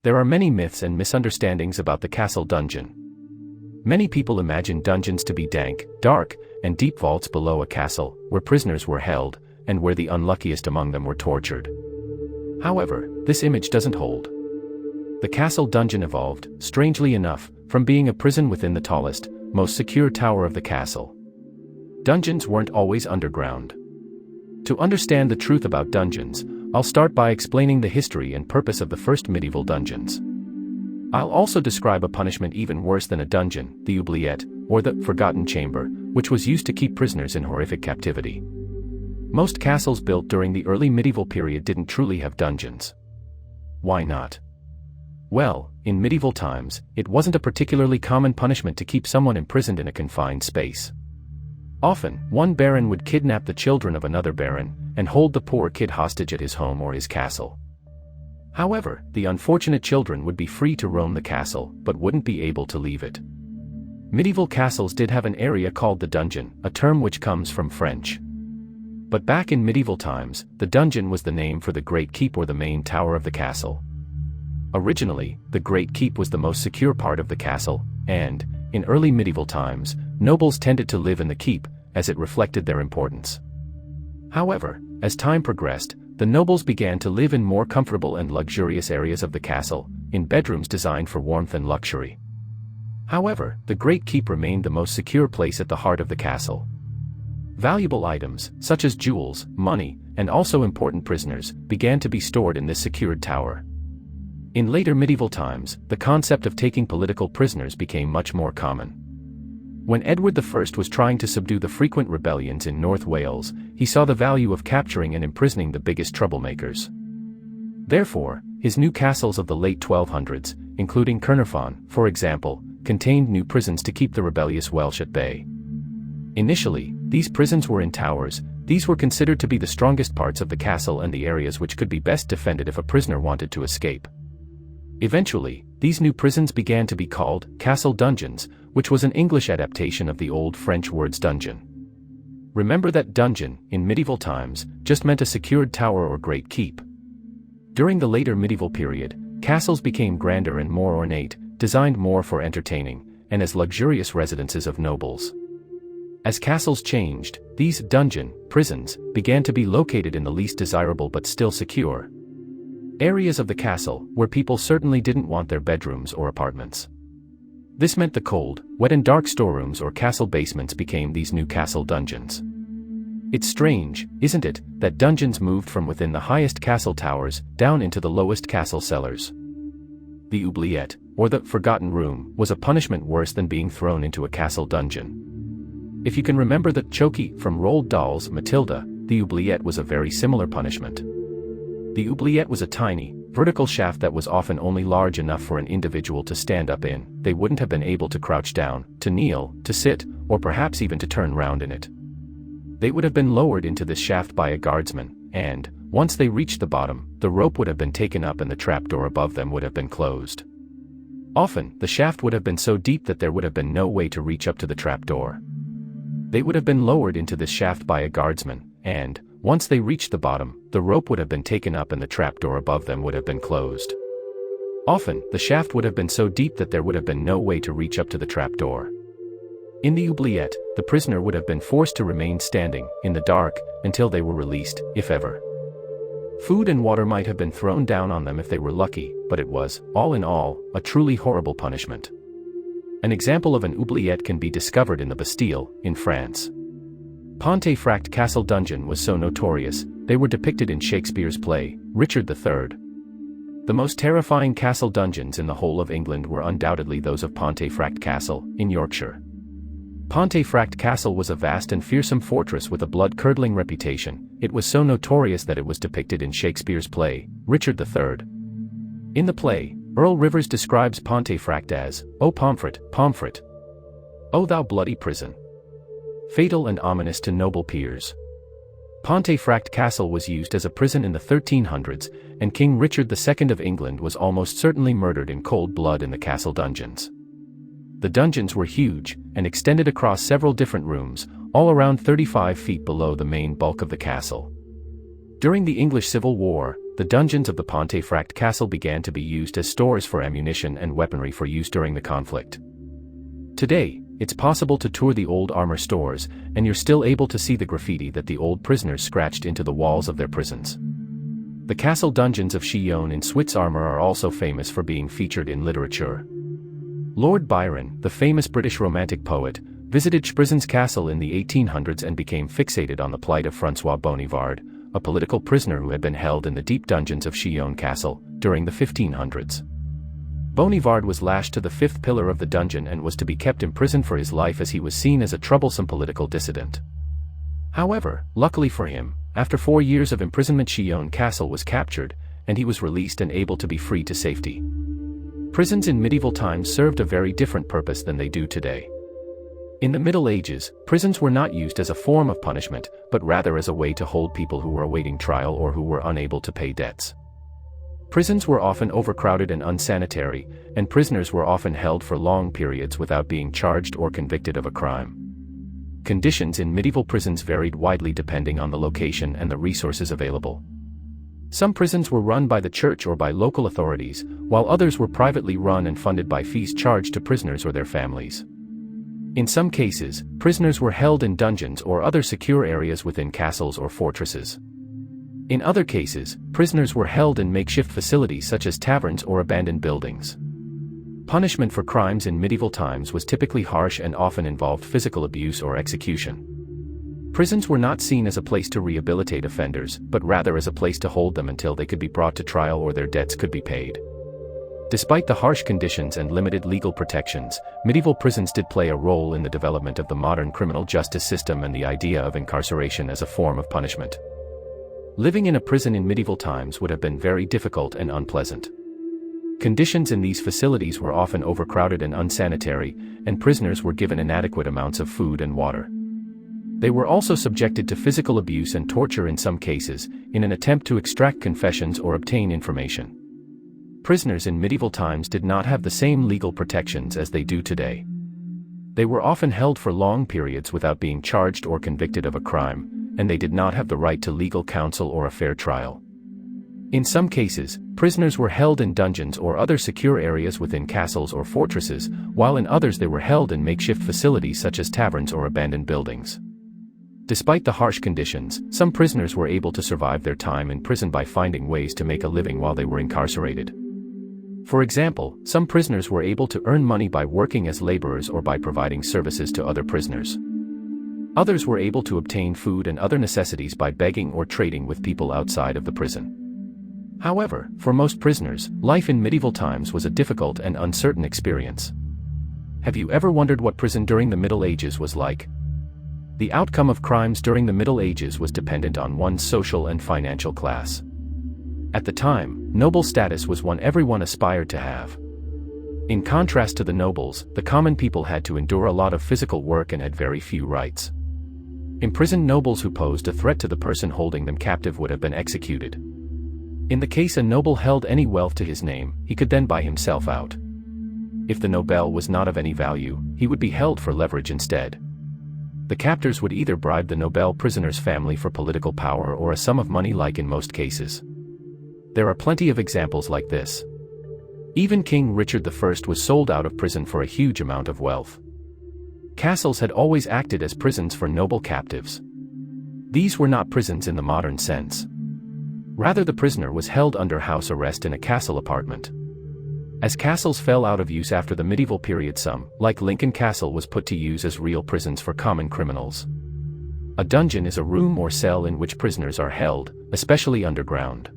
There are many myths and misunderstandings about the castle dungeon. Many people imagine dungeons to be dank, dark, and deep vaults below a castle, where prisoners were held, and where the unluckiest among them were tortured. However, this image doesn't hold. The castle dungeon evolved, strangely enough, from being a prison within the tallest, most secure tower of the castle. Dungeons weren't always underground. To understand the truth about dungeons, I'll start by explaining the history and purpose of the first medieval dungeons. I'll also describe a punishment even worse than a dungeon, the oubliette, or the forgotten chamber, which was used to keep prisoners in horrific captivity. Most castles built during the early medieval period didn't truly have dungeons. Why not? Well, in medieval times, it wasn't a particularly common punishment to keep someone imprisoned in a confined space. Often, one baron would kidnap the children of another baron, and hold the poor kid hostage at his home or his castle. However, the unfortunate children would be free to roam the castle, but wouldn't be able to leave it. Medieval castles did have an area called the dungeon, a term which comes from French. But back in medieval times, the dungeon was the name for the Great Keep or the main tower of the castle. Originally, the Great Keep was the most secure part of the castle, and, in early medieval times, nobles tended to live in the keep, as it reflected their importance. However, as time progressed, the nobles began to live in more comfortable and luxurious areas of the castle, in bedrooms designed for warmth and luxury. However, the Great Keep remained the most secure place at the heart of the castle. Valuable items, such as jewels, money, and also important prisoners, began to be stored in this secured tower. In later medieval times, the concept of taking political prisoners became much more common. When Edward I was trying to subdue the frequent rebellions in North Wales, he saw the value of capturing and imprisoning the biggest troublemakers. Therefore, his new castles of the late 1200s, including Caernarfon, for example, contained new prisons to keep the rebellious Welsh at bay. Initially, these prisons were in towers. These were considered to be the strongest parts of the castle and the areas which could be best defended if a prisoner wanted to escape. Eventually, these new prisons began to be called castle dungeons, which was an English adaptation of the old French words dungeon. Remember that dungeon, in medieval times, just meant a secured tower or great keep. During the later medieval period, castles became grander and more ornate, designed more for entertaining, and as luxurious residences of nobles. As castles changed, these dungeon prisons began to be located in the least desirable but still secure areas of the castle, where people certainly didn't want their bedrooms or apartments. This meant the cold, wet and dark storerooms or castle basements became these new castle dungeons. It's strange, isn't it, that dungeons moved from within the highest castle towers, down into the lowest castle cellars. The oubliette, or the forgotten room, was a punishment worse than being thrown into a castle dungeon. If you can remember the Chokey from Roald Dahl's Matilda, the oubliette was a very similar punishment. The oubliette was a tiny, vertical shaft that was often only large enough for an individual to stand up in. They wouldn't have been able to crouch down, to kneel, to sit, or perhaps even to turn round in it. They would have been lowered into this shaft by a guardsman, and, once they reached the bottom, the rope would have been taken up and the trapdoor above them would have been closed. Often, the shaft would have been so deep that there would have been no way to reach up to the trapdoor. They would have been lowered into this shaft by a guardsman, and, once they reached the bottom, the rope would have been taken up and the trapdoor above them would have been closed. Often, the shaft would have been so deep that there would have been no way to reach up to the trapdoor. In the oubliette, the prisoner would have been forced to remain standing, in the dark, until they were released, if ever. Food and water might have been thrown down on them if they were lucky, but it was, all in all, a truly horrible punishment. An example of an oubliette can be discovered in the Bastille, in France. Pontefract Castle Dungeon was so notorious, they were depicted in Shakespeare's play, Richard III. The most terrifying castle dungeons in the whole of England were undoubtedly those of Pontefract Castle, in Yorkshire. Pontefract Castle was a vast and fearsome fortress with a blood-curdling reputation. It was so notorious that it was depicted in Shakespeare's play, Richard III. In the play, Earl Rivers describes Pontefract as, "O Pomfret, Pomfret! O thou bloody prison! Fatal and ominous to noble peers." Pontefract Castle was used as a prison in the 1300s, and King Richard II of England was almost certainly murdered in cold blood in the castle dungeons. The dungeons were huge, and extended across several different rooms, all around 35 feet below the main bulk of the castle. During the English Civil War, the dungeons of the Pontefract Castle began to be used as stores for ammunition and weaponry for use during the conflict. Today, it's possible to tour the old armor stores, and you're still able to see the graffiti that the old prisoners scratched into the walls of their prisons. The castle dungeons of Chillon in Swiss armor are also famous for being featured in literature. Lord Byron, the famous British Romantic poet, visited Sprizzen's castle in the 1800s and became fixated on the plight of François Bonivard, a political prisoner who had been held in the deep dungeons of Chillon Castle during the 1500s. Bonivard was lashed to the fifth pillar of the dungeon and was to be kept imprisoned for his life as he was seen as a troublesome political dissident. However, luckily for him, after 4 years of imprisonment Chillon Castle was captured, and he was released and able to be free to safety. Prisons in medieval times served a very different purpose than they do today. In the Middle Ages, prisons were not used as a form of punishment, but rather as a way to hold people who were awaiting trial or who were unable to pay debts. Prisons were often overcrowded and unsanitary, and prisoners were often held for long periods without being charged or convicted of a crime. Conditions in medieval prisons varied widely depending on the location and the resources available. Some prisons were run by the church or by local authorities, while others were privately run and funded by fees charged to prisoners or their families. In some cases, prisoners were held in dungeons or other secure areas within castles or fortresses. In other cases, prisoners were held in makeshift facilities such as taverns or abandoned buildings. Punishment for crimes in medieval times was typically harsh and often involved physical abuse or execution. Prisons were not seen as a place to rehabilitate offenders, but rather as a place to hold them until they could be brought to trial or their debts could be paid. Despite the harsh conditions and limited legal protections, medieval prisons did play a role in the development of the modern criminal justice system and the idea of incarceration as a form of punishment. Living in a prison in medieval times would have been very difficult and unpleasant. Conditions in these facilities were often overcrowded and unsanitary, and prisoners were given inadequate amounts of food and water. They were also subjected to physical abuse and torture in some cases, in an attempt to extract confessions or obtain information. Prisoners in medieval times did not have the same legal protections as they do today. They were often held for long periods without being charged or convicted of a crime, and they did not have the right to legal counsel or a fair trial. In some cases, prisoners were held in dungeons or other secure areas within castles or fortresses, while in others they were held in makeshift facilities such as taverns or abandoned buildings. Despite the harsh conditions, some prisoners were able to survive their time in prison by finding ways to make a living while they were incarcerated. For example, some prisoners were able to earn money by working as laborers or by providing services to other prisoners. Others were able to obtain food and other necessities by begging or trading with people outside of the prison. However, for most prisoners, life in medieval times was a difficult and uncertain experience. Have you ever wondered what prison during the Middle Ages was like? The outcome of crimes during the Middle Ages was dependent on one's social and financial class. At the time, noble status was one everyone aspired to have. In contrast to the nobles, the common people had to endure a lot of physical work and had very few rights. Imprisoned nobles who posed a threat to the person holding them captive would have been executed. In the case a noble held any wealth to his name, he could then buy himself out. If the nobel was not of any value, he would be held for leverage instead. The captors would either bribe the nobel prisoner's family for political power or a sum of money like in most cases. There are plenty of examples like this. Even King Richard I was sold out of prison for a huge amount of wealth. Castles had always acted as prisons for noble captives. These were not prisons in the modern sense. Rather, the prisoner was held under house arrest in a castle apartment. As castles fell out of use after the medieval period, some, like Lincoln Castle, was put to use as real prisons for common criminals. A dungeon is a room or cell in which prisoners are held, especially underground.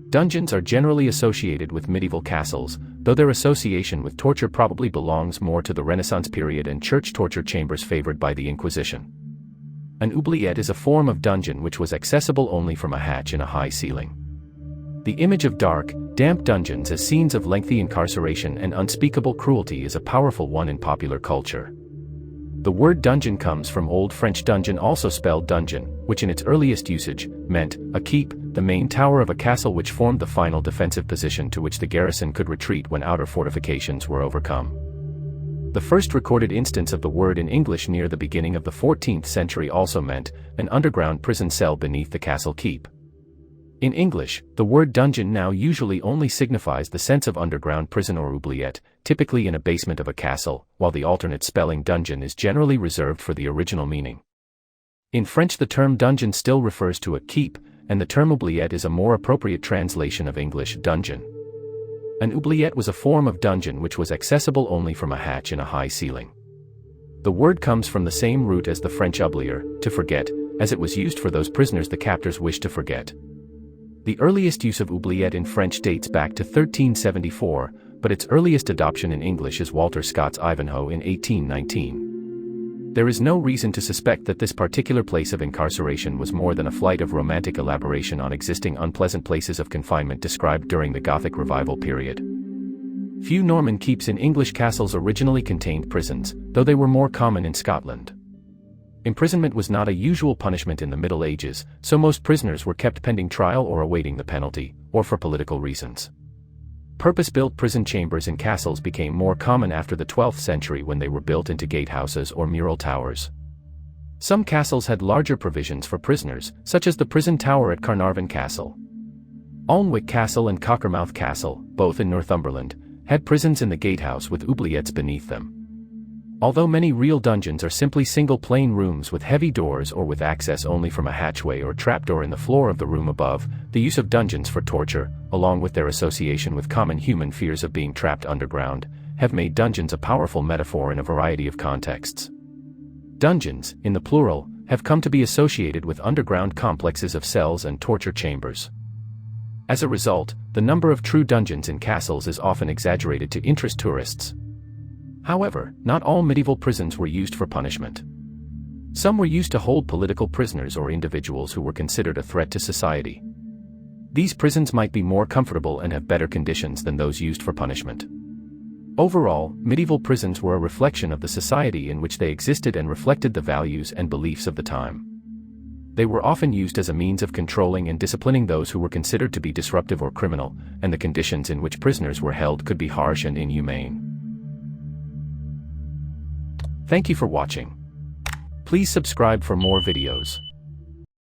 Dungeons are generally associated with medieval castles, though their association with torture probably belongs more to the Renaissance period and church torture chambers favored by the Inquisition. An oubliette is a form of dungeon which was accessible only from a hatch in a high ceiling. The image of dark, damp dungeons as scenes of lengthy incarceration and unspeakable cruelty is a powerful one in popular culture. The word dungeon comes from Old French dungeon, also spelled dungeon, which in its earliest usage meant a keep, the main tower of a castle which formed the final defensive position to which the garrison could retreat when outer fortifications were overcome. The first recorded instance of the word in English near the beginning of the 14th century also meant an underground prison cell beneath the castle keep. In English, the word dungeon now usually only signifies the sense of underground prison or oubliette, typically in a basement of a castle, while the alternate spelling dungeon is generally reserved for the original meaning. In French, the term dungeon still refers to a keep, and the term oubliette is a more appropriate translation of English dungeon. An oubliette was a form of dungeon which was accessible only from a hatch in a high ceiling. The word comes from the same root as the French oublier, to forget, as it was used for those prisoners the captors wished to forget. The earliest use of oubliette in French dates back to 1374, but its earliest adoption in English is Walter Scott's Ivanhoe in 1819. There is no reason to suspect that this particular place of incarceration was more than a flight of romantic elaboration on existing unpleasant places of confinement described during the Gothic Revival period. Few Norman keeps in English castles originally contained prisons, though they were more common in Scotland. Imprisonment was not a usual punishment in the Middle Ages, so most prisoners were kept pending trial or awaiting the penalty, or for political reasons. Purpose-built prison chambers in castles became more common after the 12th century when they were built into gatehouses or mural towers. Some castles had larger provisions for prisoners, such as the prison tower at Carnarvon Castle. Alnwick Castle and Cockermouth Castle, both in Northumberland, had prisons in the gatehouse with oubliettes beneath them. Although many real dungeons are simply single plain rooms with heavy doors or with access only from a hatchway or trapdoor in the floor of the room above, the use of dungeons for torture, along with their association with common human fears of being trapped underground, have made dungeons a powerful metaphor in a variety of contexts. Dungeons, in the plural, have come to be associated with underground complexes of cells and torture chambers. As a result, the number of true dungeons in castles is often exaggerated to interest tourists. However, not all medieval prisons were used for punishment. Some were used to hold political prisoners or individuals who were considered a threat to society. These prisons might be more comfortable and have better conditions than those used for punishment. Overall, medieval prisons were a reflection of the society in which they existed and reflected the values and beliefs of the time. They were often used as a means of controlling and disciplining those who were considered to be disruptive or criminal, and the conditions in which prisoners were held could be harsh and inhumane. Thank you for watching. Please subscribe for more videos.